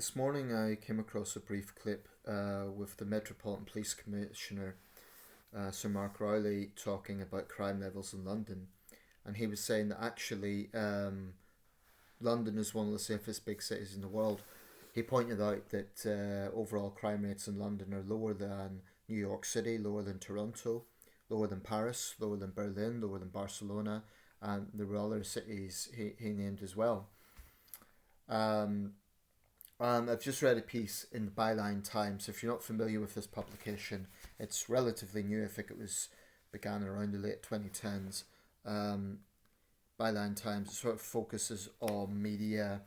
This morning I came across a brief clip with the Metropolitan Police Commissioner, Sir Mark Rowley, talking about crime levels in London. And he was saying that actually London is one of the safest big cities in the world. He pointed out that overall crime rates in London are lower than New York City, lower than Toronto, lower than Paris, lower than Berlin, lower than Barcelona, and there were other cities he named as well. Um, I've just read a piece in the Byline Times. If you're not familiar with this publication, it's relatively new. I think it was began around the late 2010s. Um, Byline Times sort of focuses on media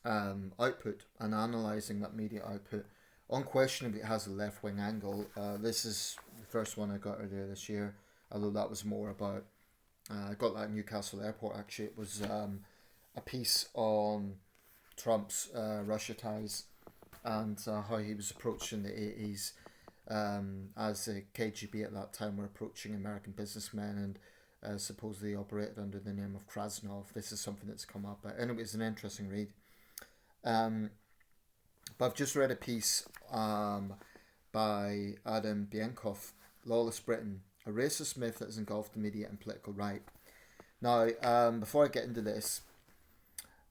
output and analysing that media output. Unquestionably, it has a left wing angle. This is the first one I got earlier this year, although that was more about. I got that at Newcastle Airport actually. It was a piece on Trump's Russia ties and how he was approaching the 80s as the KGB at that time were approaching American businessmen and supposedly operated under the name of Krasnov. This is something that's come up, and it was an interesting read. Um, but I've just read a piece by Adam Bienkov, Lawless Britain, a racist myth that has engulfed the media and political right. Now, before I get into this,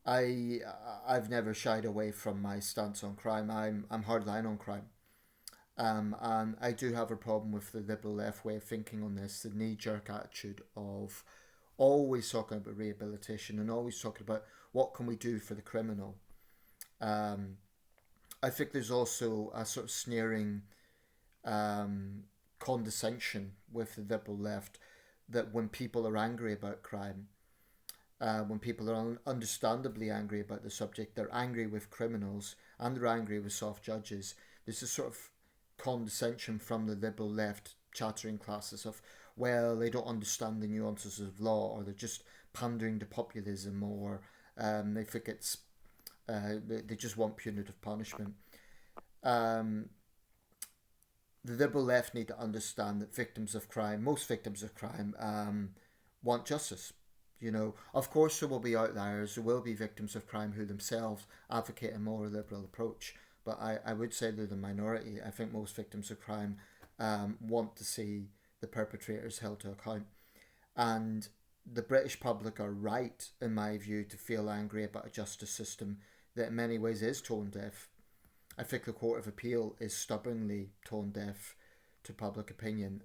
I've never shied away from my stance on crime. I'm hardline on crime. And I do have a problem with the liberal left way of thinking on this, the knee jerk attitude of always talking about rehabilitation and always talking about what can we do for the criminal. Um, I think there's also a sort of sneering condescension with the liberal left that when people are angry about crime, when people are understandably angry about the subject, they're angry with criminals and they're angry with soft judges. There's a sort of condescension from the liberal left chattering classes of, well, they don't understand the nuances of law, or they're just pandering to populism, or they think it's they just want punitive punishment. Um, the liberal left need to understand that victims of crime, most victims of crime, want justice. Of course, there will be outliers. There will be victims of crime who themselves advocate a more liberal approach. But I would say they're the minority. I think most victims of crime want to see the perpetrators held to account. And the British public are right, in my view, to feel angry about a justice system that in many ways is tone deaf. I think the Court of Appeal is stubbornly tone deaf to public opinion.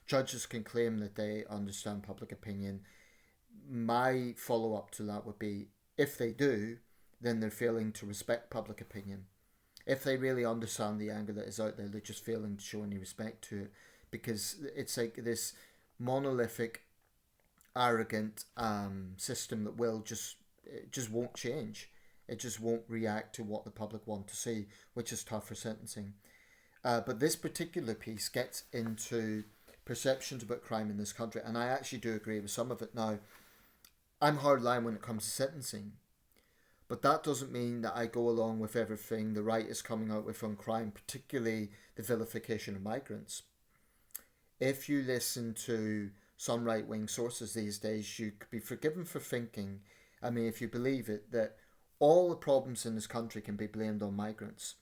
Judges can claim that they understand public opinion. My follow up to that would be, if they do, then they're failing to respect public opinion. If they really understand the anger that is out there, they're just failing to show any respect to it, because it's like this monolithic, arrogant system that will just won't change. It just won't react to what the public want to see, which is tougher sentencing. But this particular piece gets into perceptions about crime in this country, and I actually do agree with some of it. Now, I'm hardline when it comes to sentencing, but that doesn't mean that I go along with everything the right is coming out with on crime, particularly the vilification of migrants. If you listen to some right-wing sources these days, you could be forgiven for thinking, I mean, if you believe it, that all the problems in this country can be blamed on migrants.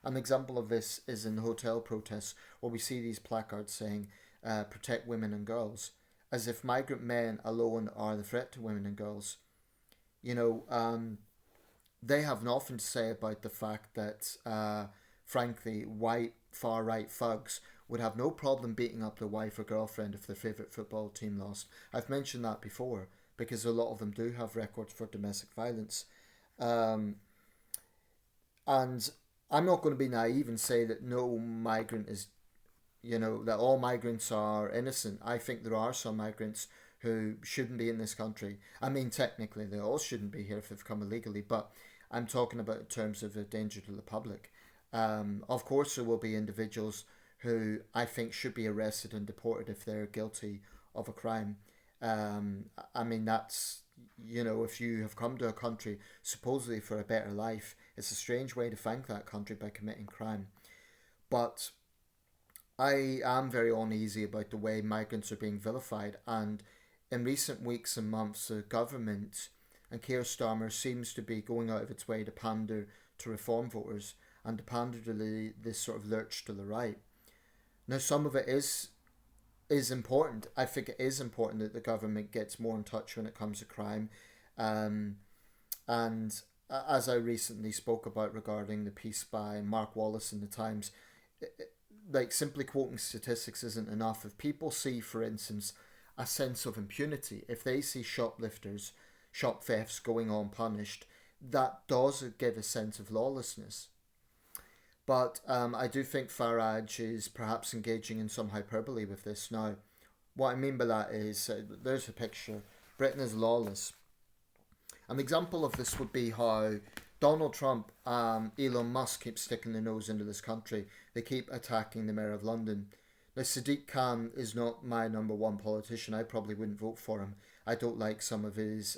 An example of this is in the hotel protests, where we see these placards saying, protect women and girls, as if migrant men alone are the threat to women and girls. You know, they have nothing to say about the fact that, frankly, white far-right thugs would have no problem beating up their wife or girlfriend if their favourite football team lost. I've mentioned that before, because a lot of them do have records for domestic violence. Um, and I'm not going to be naive and say that no migrant is, that all migrants are innocent. I think there are some migrants who shouldn't be in this country. I mean, technically, they all shouldn't be here if they've come illegally, but I'm talking about in terms of a danger to the public. Of course, there will be individuals who I think should be arrested and deported if they're guilty of a crime. I mean, that's, if you have come to a country supposedly for a better life, it's a strange way to thank that country by committing crime. But I am very uneasy about the way migrants are being vilified, and in recent weeks and months, the government and Keir Starmer seems to be going out of its way to pander to reform voters, and handedly this sort of lurch to the right. Now, some of it is important. I think it is important that the government gets more in touch when it comes to crime. And as I recently spoke about regarding the piece by Mark Wallace in the Times, like simply quoting statistics isn't enough. If people see, for instance, a sense of impunity, if they see shoplifters, shop thefts going on punished, that does give a sense of lawlessness. But I do think Farage is perhaps engaging in some hyperbole with this. Now, what I mean by that is, there's a picture. Britain is lawless. An example of this would be how Donald Trump, Elon Musk keep sticking their nose into this country. They keep attacking the Mayor of London. Now, Sadiq Khan is not my number one politician. I probably wouldn't vote for him. I don't like some of his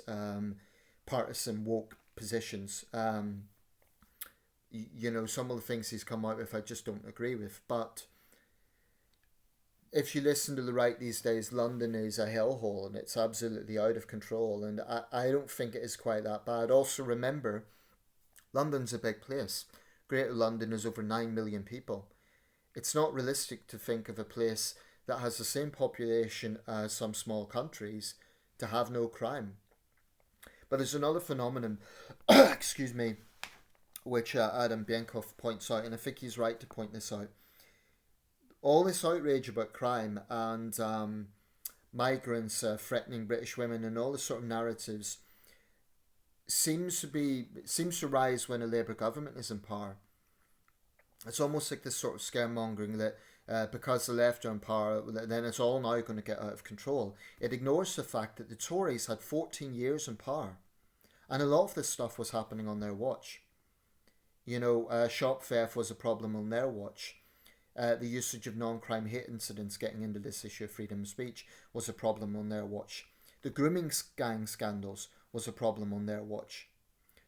partisan woke positions. Some of the things he's come out with I just don't agree with. But if you listen to the right these days, London is a hellhole and it's absolutely out of control. And I don't think it is quite that bad. Also, remember, London's a big place. Greater London is over 9 million people. It's not realistic to think of a place that has the same population as some small countries to have no crime. But there's another phenomenon, excuse me, which Adam Bienkov points out, and I think he's right to point this out. All this outrage about crime and migrants threatening British women and all this sort of narratives seems to rise when a Labour government is in power. It's almost like this sort of scaremongering that because the left are in power, then it's all now going to get out of control. It ignores the fact that the Tories had 14 years in power, and a lot of this stuff was happening on their watch. Shop theft was a problem on their watch. The usage of non-crime hate incidents, getting into this issue of freedom of speech, was a problem on their watch. The grooming gang scandals was a problem on their watch.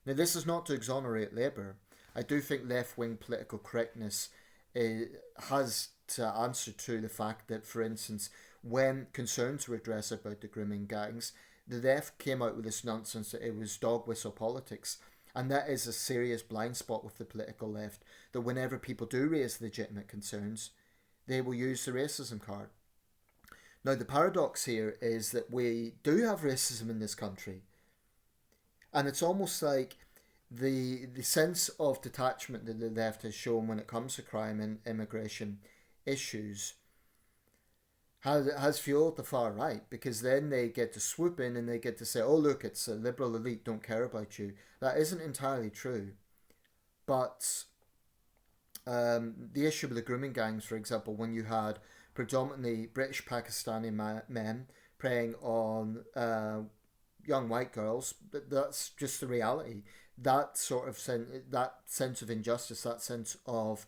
Now, this is not to exonerate Labour. I do think left-wing political correctness has to answer to the fact that, for instance, when concerns were addressed about the grooming gangs, the left came out with this nonsense that it was dog whistle politics. And that is a serious blind spot with the political left, that whenever people do raise legitimate concerns, they will use the racism card. Now, the paradox here is that we do have racism in this country. And it's almost like the sense of detachment that the left has shown when it comes to crime and immigration issues has fueled the far right, because then they get to swoop in and they get to say, oh look, it's a liberal elite, don't care about you. That isn't entirely true. But the issue with the grooming gangs, for example, when you had predominantly British Pakistani men preying on young white girls, that's just the reality. That sort of that sense of injustice, that sense of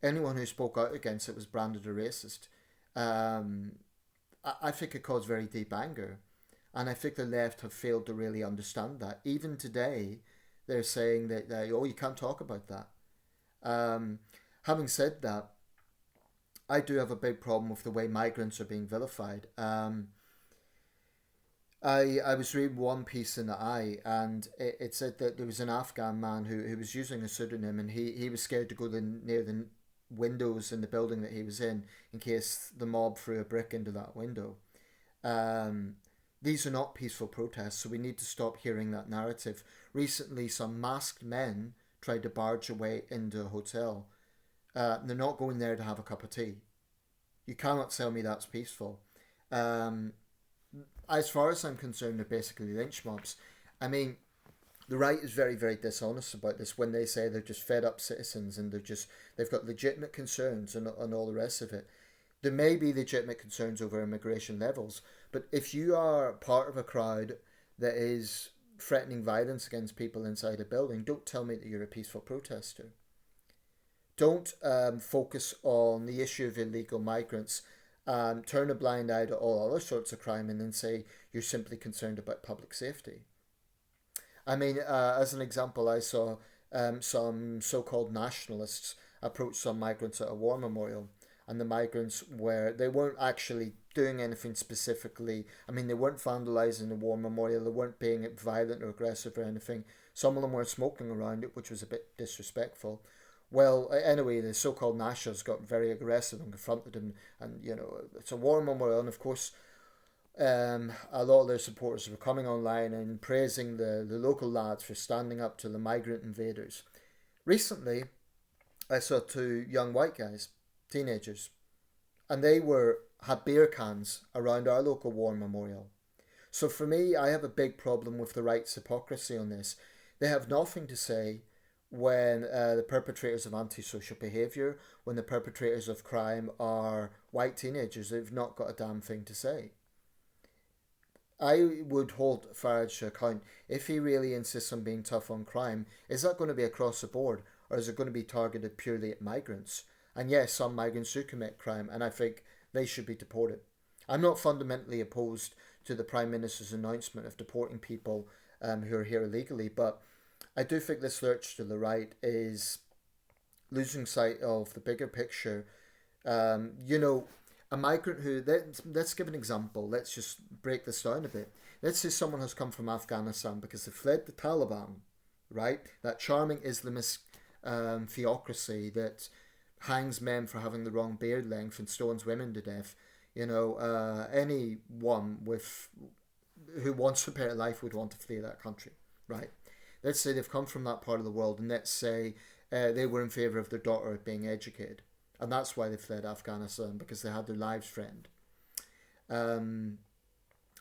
anyone who spoke out against it was branded a racist. I think it caused very deep anger, and I think the left have failed to really understand that. Even today, they're saying that you can't talk about that. Having said that, I do have a big problem with the way migrants are being vilified. I was reading one piece in the Eye, and it said that there was an Afghan man who was using a pseudonym, and he was scared to go near the windows in the building that he was in case the mob threw a brick into that window. These are not peaceful protests, so we need to stop hearing that narrative. Recently, some masked men tried to barge away into a hotel. They're not going there to have a cup of tea. You cannot tell me that's peaceful. As far as I'm concerned, they're basically lynch mobs. I mean, the right is very, very dishonest about this when they say they're just fed up citizens and they've got legitimate concerns and all the rest of it. There may be legitimate concerns over immigration levels, but if you are part of a crowd that is threatening violence against people inside a building, don't tell me that you're a peaceful protester. Don't focus on the issue of illegal migrants and turn a blind eye to all other sorts of crime and then say you're simply concerned about public safety. I mean, as an example, I saw some so-called nationalists approach some migrants at a war memorial, and the migrants they weren't actually doing anything specifically. I mean, they weren't vandalizing the war memorial, they weren't being violent or aggressive or anything. Some of them were smoking around it, which was a bit disrespectful. Well, anyway, the so-called Nashers got very aggressive and confronted him, and it's a war memorial, and of course, a lot of their supporters were coming online and praising the local lads for standing up to the migrant invaders. Recently, I saw two young white guys, teenagers, and they had beer cans around our local war memorial. So for me, I have a big problem with the right's hypocrisy on this. They have nothing to say when the perpetrators of antisocial behaviour, when the perpetrators of crime are white teenagers. They've not got a damn thing to say. I would hold Farage to account. If he really insists on being tough on crime, is that going to be across the board, or is it going to be targeted purely at migrants? And yes, some migrants do commit crime, and I think they should be deported. I'm not fundamentally opposed to the Prime Minister's announcement of deporting people who are here illegally, but I do think this lurch to the right is losing sight of the bigger picture. A migrant who, let's give an example, let's just break this down a bit. Let's say someone has come from Afghanistan because they fled the Taliban, right? That charming Islamist theocracy that hangs men for having the wrong beard length and stones women to death. Anyone who wants a better life would want to flee that country, right? Let's say they've come from that part of the world, and let's say they were in favour of their daughter being educated. And that's why they fled Afghanistan, because they had their lives threatened. And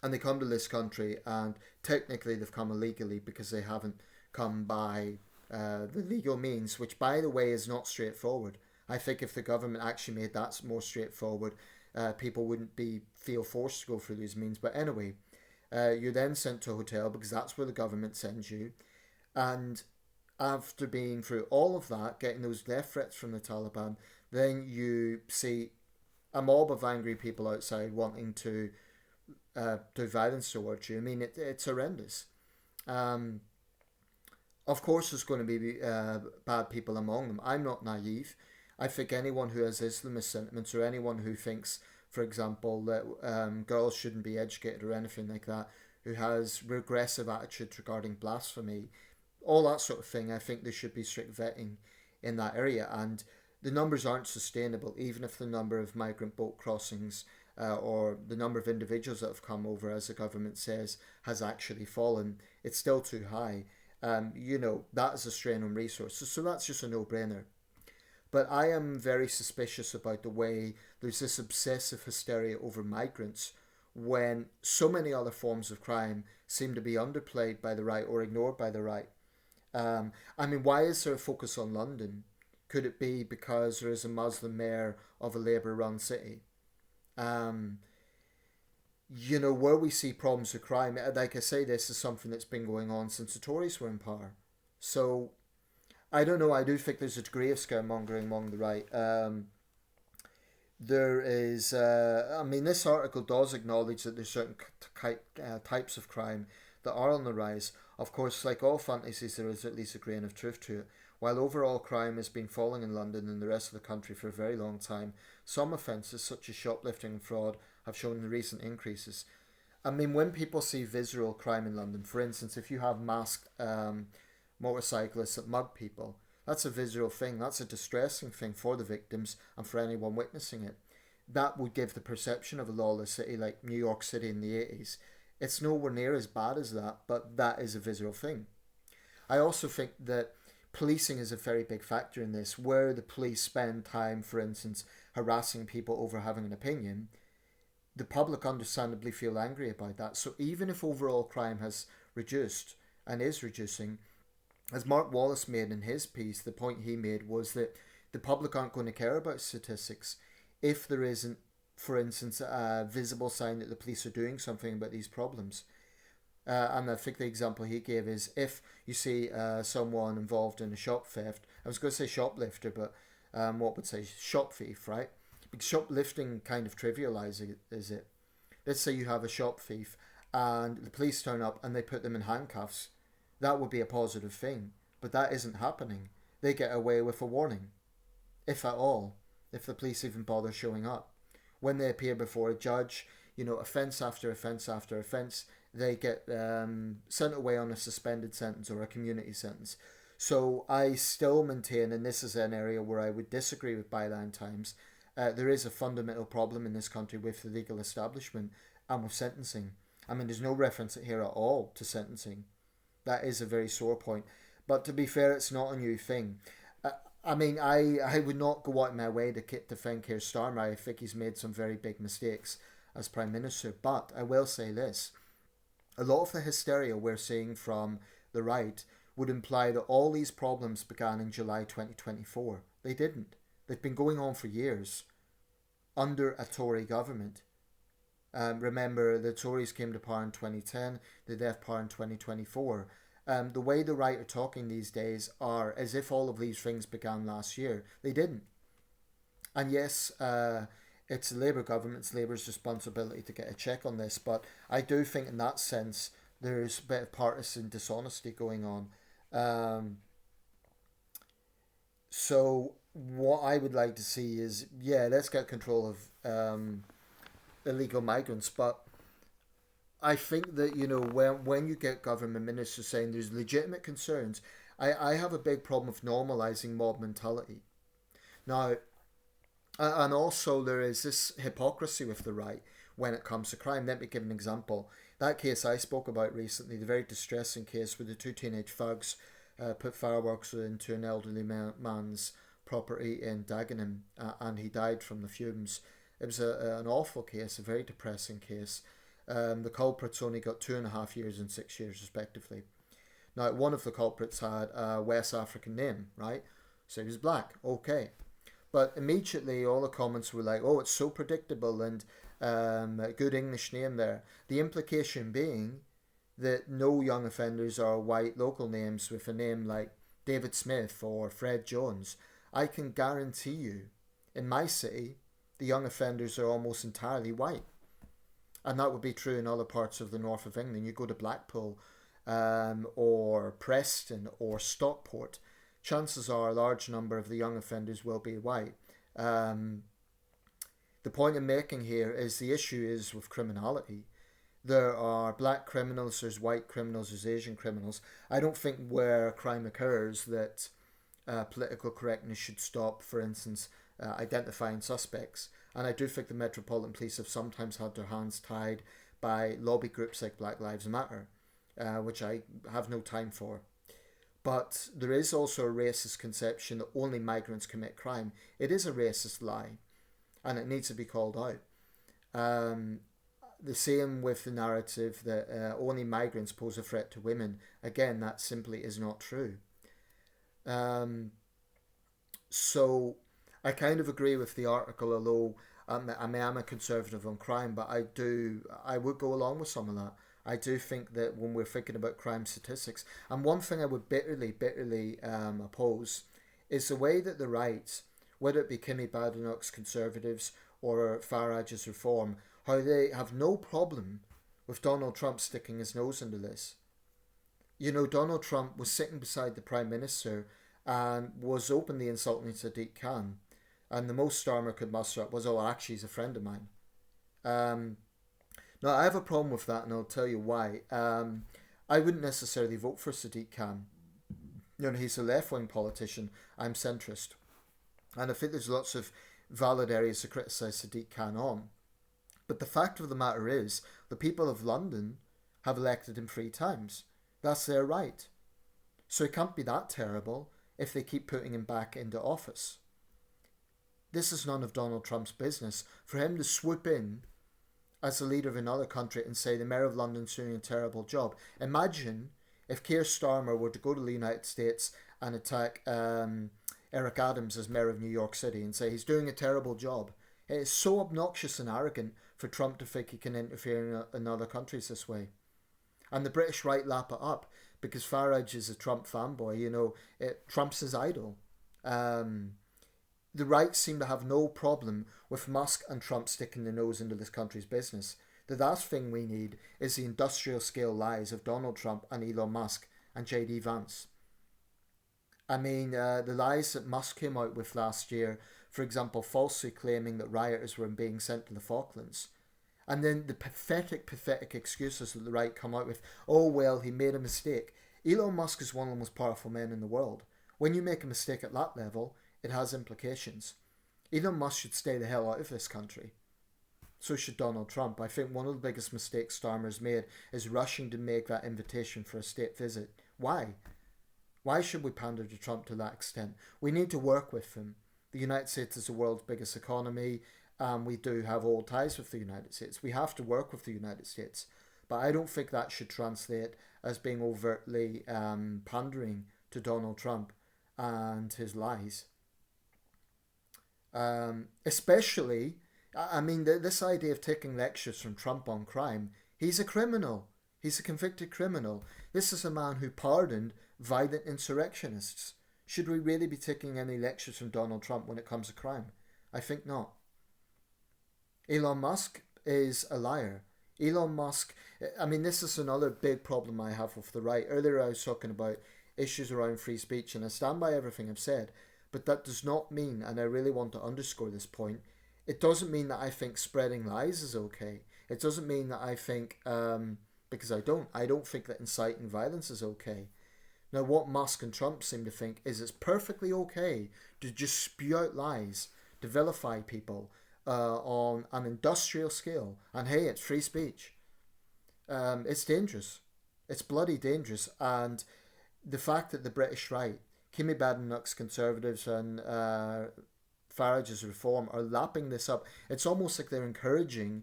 they come to this country, and technically they've come illegally because they haven't come by the legal means, which, by the way, is not straightforward. I think if the government actually made that more straightforward, people wouldn't feel forced to go through these means. But anyway, you're then sent to a hotel because that's where the government sends you. And after being through all of that, getting those death threats from the Taliban, then you see a mob of angry people outside wanting to do violence towards you. I mean, it's horrendous. Of course, there's going to be bad people among them. I'm not naive. I think anyone who has Islamist sentiments, or anyone who thinks, for example, that girls shouldn't be educated or anything like that, who has regressive attitudes regarding blasphemy, all that sort of thing, I think there should be strict vetting in that area. And the numbers aren't sustainable, even if the number of migrant boat crossings or the number of individuals that have come over, as the government says, has actually fallen. It's still too high. That is a strain on resources. So that's just a no-brainer. But I am very suspicious about the way there's this obsessive hysteria over migrants when so many other forms of crime seem to be underplayed by the right or ignored by the right. Why is there a focus on London? Could it be because there is a Muslim mayor of a Labour-run city? Where we see problems with crime, like I say, this is something that's been going on since the Tories were in power. So, I don't know, I do think there's a degree of scaremongering among the right. There is, this article does acknowledge that there's certain types of crime that are on the rise. Of course, like all fantasies, there is at least a grain of truth to it. While overall crime has been falling in London and the rest of the country for a very long time, some offences, such as shoplifting and fraud, have shown the recent increases. When people see visceral crime in London, for instance, if you have masked motorcyclists that mug people, that's a visceral thing. That's a distressing thing for the victims and for anyone witnessing it. That would give the perception of a lawless city like New York City in the 80s. It's nowhere near as bad as that, but that is a visceral thing. I also think that policing is a very big factor in this, where the police spend time, for instance, harassing people over having an opinion. The public understandably feel angry about that. So even if overall crime has reduced and is reducing, as Mark Wallace made in his piece, the point he made was that the public aren't going to care about statistics if there isn't, for instance, a visible sign that the police are doing something about these problems. And I think the example he gave is if you see someone involved in a shop theft, I was going to say shoplifter, but what would say shop thief, right? Because shoplifting kind of trivializes it. Let's say you have a shop thief and the police turn up and they put them in handcuffs. That would be a positive thing, but that isn't happening. They get away with a warning, if at all, if the police even bother showing up. When they appear before a judge, offence after offence after offence, they get sent away on a suspended sentence or a community sentence. So I still maintain, and this is an area where I would disagree with Byline Times, there is a fundamental problem in this country with the legal establishment and with sentencing. I mean, there's no reference here at all to sentencing. That is a very sore point. But to be fair, it's not a new thing. I mean, I would not go out of my way to defend Keir Starmer. I think he's made some very big mistakes as Prime Minister. But I will say this. A lot of the hysteria we're seeing from the right would imply that all these problems began in July 2024. They didn't. They've been going on for years under a Tory government. Remember, the Tories came to power in 2010, they left power in 2024. The way the right are talking these days are as if all of these things began last year. They didn't. And yes, it's the Labour government's Labour's responsibility to get a check on this, but I do think in that sense there's a bit of partisan dishonesty going on. So what I would like to see is, yeah, let's get control of illegal migrants, but I think that, you know, when you get government ministers saying there's legitimate concerns, I have a big problem with normalising mob mentality. Now, and also there is this hypocrisy with the right when it comes to crime. Let me give an example. That case I spoke about recently, the very distressing case where the two teenage thugs put fireworks into an elderly man's property in Dagenham, and he died from the fumes. It was an awful case, a very depressing case. The culprits only got 2.5 years and 6 years respectively. Now, one of the culprits had a West African name, right? So he was black, okay. But immediately all the comments were like, oh, it's so predictable and a good English name there. The implication being that no young offenders are white local names with a name like David Smith or Fred Jones. I can guarantee you, in my city, the young offenders are almost entirely white. And that would be true in other parts of the north of England. You go to Blackpool or Preston or Stockport, chances are a large number of the young offenders will be white. The point I'm making here is the issue is with criminality. There are black criminals, there's white criminals, there's Asian criminals. I don't think where crime occurs that political correctness should stop, for instance, identifying suspects. And I do think the Metropolitan Police have sometimes had their hands tied by lobby groups like Black Lives Matter, which I have no time for. But there is also a racist conception that only migrants commit crime. It is a racist lie, and it needs to be called out. The same with the narrative that only migrants pose a threat to women. Again, that simply is not true. So I kind of agree with the article, although I'm a conservative on crime, but I would go along with some of that. I do think that when we're thinking about crime statistics, and one thing I would bitterly oppose is the way that the right, whether it be Kimi Badenoch's Conservatives or Farage's Reform, how they have no problem with Donald Trump sticking his nose into this. You know, Donald Trump was sitting beside the Prime Minister and was openly insulting Sadiq Khan. And the most Starmer could muster up was, oh, actually, he's a friend of mine. Now, I have a problem with that, and I'll tell you why. I wouldn't necessarily vote for Sadiq Khan. You know, he's a left-wing politician. I'm centrist. And I think there's lots of valid areas to criticise Sadiq Khan on. But the fact of the matter is, the people of London have elected him 3 times. That's their right. So it can't be that terrible if they keep putting him back into office. This is none of Donald Trump's business. For him to swoop in as the leader of another country and say the Mayor of London's doing a terrible job. Imagine if Keir Starmer were to go to the United States and attack Eric Adams as Mayor of New York City and say he's doing a terrible job. It is so obnoxious and arrogant for Trump to think he can interfere in other countries this way. And the British right lap it up because Farage is a Trump fanboy. You know, Trump's his idol. The right seem to have no problem with Musk and Trump sticking their nose into this country's business. The last thing we need is the industrial scale lies of Donald Trump and Elon Musk and J.D. Vance. I mean, the lies that Musk came out with last year, for example, falsely claiming that rioters were being sent to the Falklands. And then the pathetic excuses that the right come out with. Oh, well, he made a mistake. Elon Musk is one of the most powerful men in the world. When you make a mistake at that level, it has implications. Elon Musk should stay the hell out of this country. So should Donald Trump. I think one of the biggest mistakes Starmer's made is rushing to make that invitation for a state visit. Why? Why should we pander to Trump to that extent? We need to work with him. The United States is the world's biggest economy. We do have old ties with the United States. We have to work with the United States. But I don't think that should translate as being overtly pandering to Donald Trump and his lies. Especially, I mean, this idea of taking lectures from Trump on crime, he's a criminal. He's a convicted criminal. This is a man who pardoned violent insurrectionists. Should we really be taking any lectures from Donald Trump when it comes to crime? I think not. Elon Musk is a liar. Elon Musk, I mean, this is another big problem I have with the right. Earlier I was talking about issues around free speech, and I stand by everything I've said, but that does not mean, and I really want to underscore this point, it doesn't mean that I think spreading lies is okay. It doesn't mean that I think, because I don't think that inciting violence is okay. Now, what Musk and Trump seem to think is it's perfectly okay to just spew out lies, to vilify people on an industrial scale. And hey, it's free speech. It's dangerous. It's bloody dangerous. And the fact that the British right, Kimi Badenoch's Conservatives and Farage's Reform are lapping this up, it's almost like they're encouraging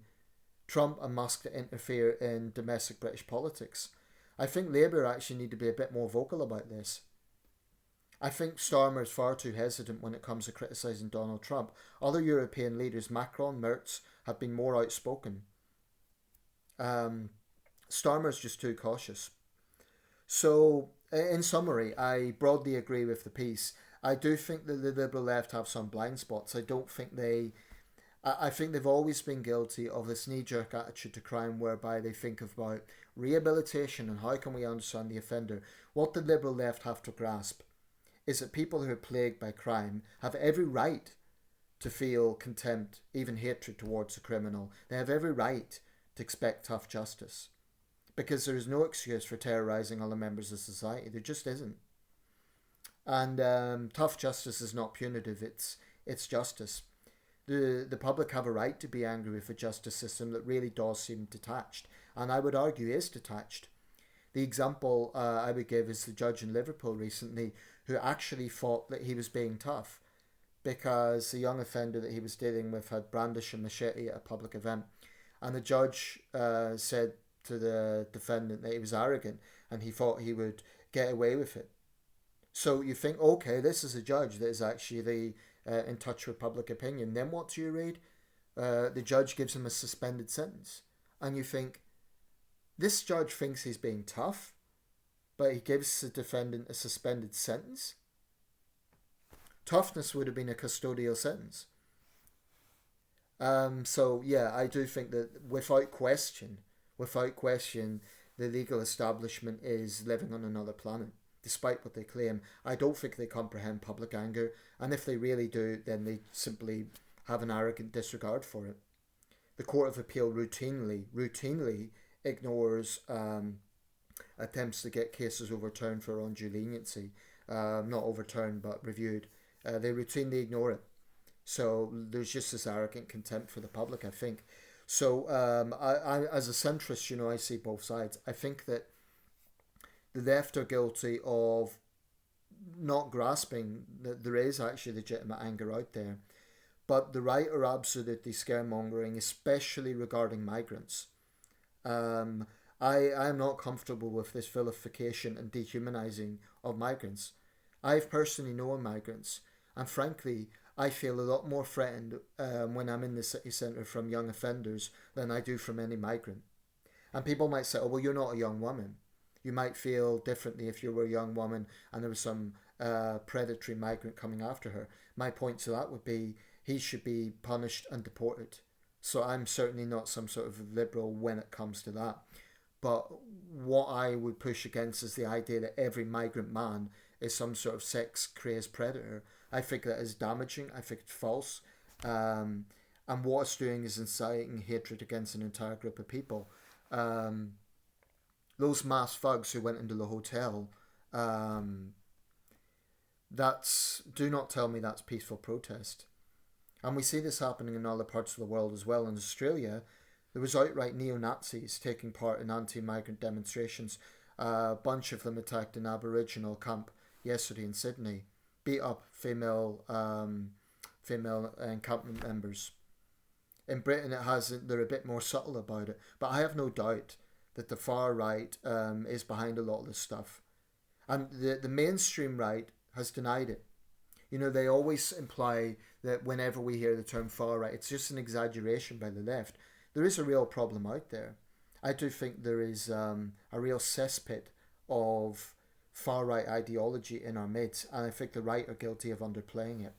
Trump and Musk to interfere in domestic British politics. I think Labour actually need to be a bit more vocal about this. I think Starmer is far too hesitant when it comes to criticising Donald Trump. Other European leaders, Macron, Merz, have been more outspoken. Starmer is just too cautious. So, in summary, I broadly agree with the piece. I do think that the Liberal left have some blind spots. I think they've always been guilty of this knee-jerk attitude to crime whereby they think about rehabilitation and how can we understand the offender. What the Liberal left have to grasp is that people who are plagued by crime have every right to feel contempt, even hatred towards the criminal. They have every right to expect tough justice, because there is no excuse for terrorising other members of society. There just isn't. And tough justice is not punitive, it's justice. The public have a right to be angry with a justice system that really does seem detached, and I would argue is detached. The example I would give is the judge in Liverpool recently who actually thought that he was being tough because the young offender that he was dealing with had brandished a machete at a public event, and the judge said to the defendant that he was arrogant and he thought he would get away with it. So you think, okay, this is a judge that is actually in touch with public opinion. Then what do you read? The judge gives him a suspended sentence. And you think, this judge thinks he's being tough, but he gives the defendant a suspended sentence? Toughness would have been a custodial sentence. So yeah, I do think that without question, the legal establishment is living on another planet. Despite what they claim, I don't think they comprehend public anger, and if they really do, then they simply have an arrogant disregard for it. The Court of Appeal routinely ignores attempts to get cases overturned for undue leniency. Not overturned, but reviewed. They routinely ignore it. So there's just this arrogant contempt for the public, I think. So I as a centrist, I see both sides. I think that the left are guilty of not grasping that there is actually legitimate anger out there. But the right are absolutely scaremongering, especially regarding migrants. I'm not comfortable with this vilification and dehumanizing of migrants. I've personally known migrants, and frankly, I feel a lot more threatened when I'm in the city centre from young offenders than I do from any migrant. And people might say, oh, well, you're not a young woman. You might feel differently if you were a young woman and there was some predatory migrant coming after her. My point to that would be he should be punished and deported. So I'm certainly not some sort of liberal when it comes to that. But what I would push against is the idea that every migrant man is some sort of sex-crazed predator. I think that is damaging. I think it's false. And And what it's doing is inciting hatred against an entire group of people. Those mass thugs who went into the hotel, do not tell me that's peaceful protest. And we see this happening in other parts of the world as well. In Australia, there was outright neo-Nazis taking part in anti-migrant demonstrations. A bunch of them attacked an Aboriginal camp yesterday in Sydney, beat up female encampment members. In Britain, they're a bit more subtle about it, but I have no doubt that the far right is behind a lot of this stuff, and the mainstream right has denied it. They always imply that whenever we hear the term far right, it's just an exaggeration by the left. There is a real problem out there. I do think there is a real cesspit of far right ideology in our midst, and I think the right are guilty of underplaying it.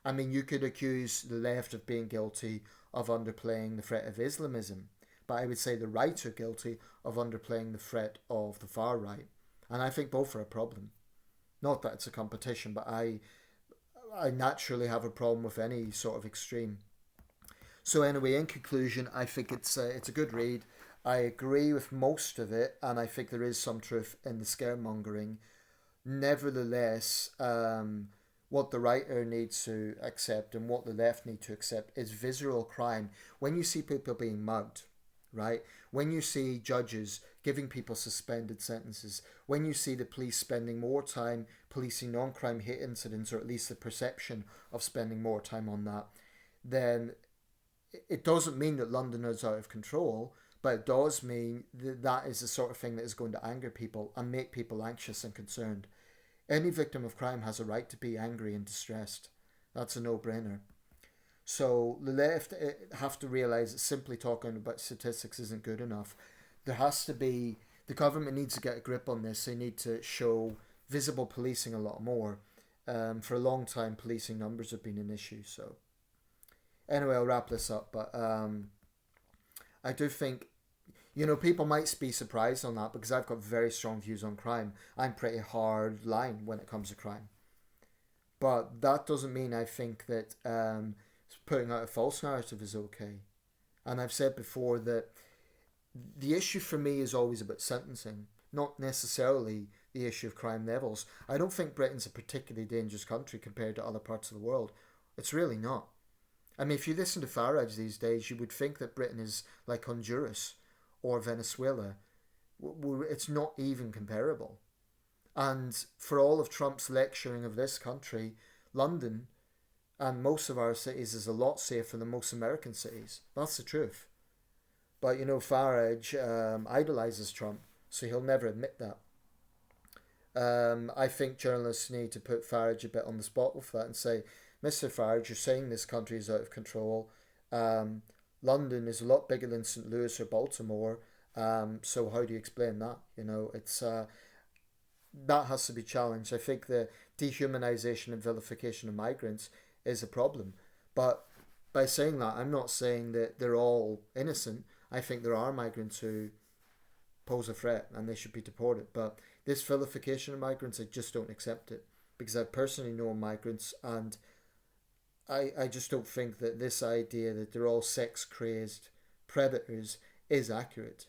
I mean, you could accuse the left of being guilty of underplaying the threat of Islamism, but I would say the right are guilty of underplaying the threat of the far right. And I think both are a problem. Not that it's a competition, but I naturally have a problem with any sort of extreme. So anyway, in conclusion, I think it's a good read. I agree with most of it, and I think there is some truth in the scaremongering. Nevertheless, what the writer needs to accept and what the left need to accept is visceral crime. When you see people being mugged, right? When you see judges giving people suspended sentences, when you see the police spending more time policing non-crime hate incidents, or at least the perception of spending more time on that, then it doesn't mean that London is out of control, but it does mean that that is the sort of thing that is going to anger people and make people anxious and concerned. Any victim of crime has a right to be angry and distressed. That's a no-brainer. So the left have to realise that simply talking about statistics isn't good enough. There has to be, the government needs to get a grip on this. They need to show visible policing a lot more. For a long time, policing numbers have been an issue. So anyway, I'll wrap this up. But I do think, people might be surprised on that because I've got very strong views on crime. I'm pretty hard line when it comes to crime. But that doesn't mean I think that putting out a false narrative is okay. And I've said before that the issue for me is always about sentencing, not necessarily the issue of crime levels. I don't think Britain's a particularly dangerous country compared to other parts of the world. It's really not. I mean, if you listen to Farage these days, you would think that Britain is like Honduras or Venezuela. It's not even comparable. And for all of Trump's lecturing of this country, London and most of our cities is a lot safer than most American cities. That's the truth. But, Farage idolises Trump, so he'll never admit that. I think journalists need to put Farage a bit on the spot with that and say, Mr. Farage, you're saying this country is out of control. London is a lot bigger than St. Louis or Baltimore. So how do you explain that? It's that has to be challenged. I think the dehumanization and vilification of migrants is a problem. But by saying that, I'm not saying that they're all innocent. I think there are migrants who pose a threat and they should be deported. But this vilification of migrants, I just don't accept it. Because I personally know migrants, and I just don't think that this idea that they're all sex-crazed predators is accurate.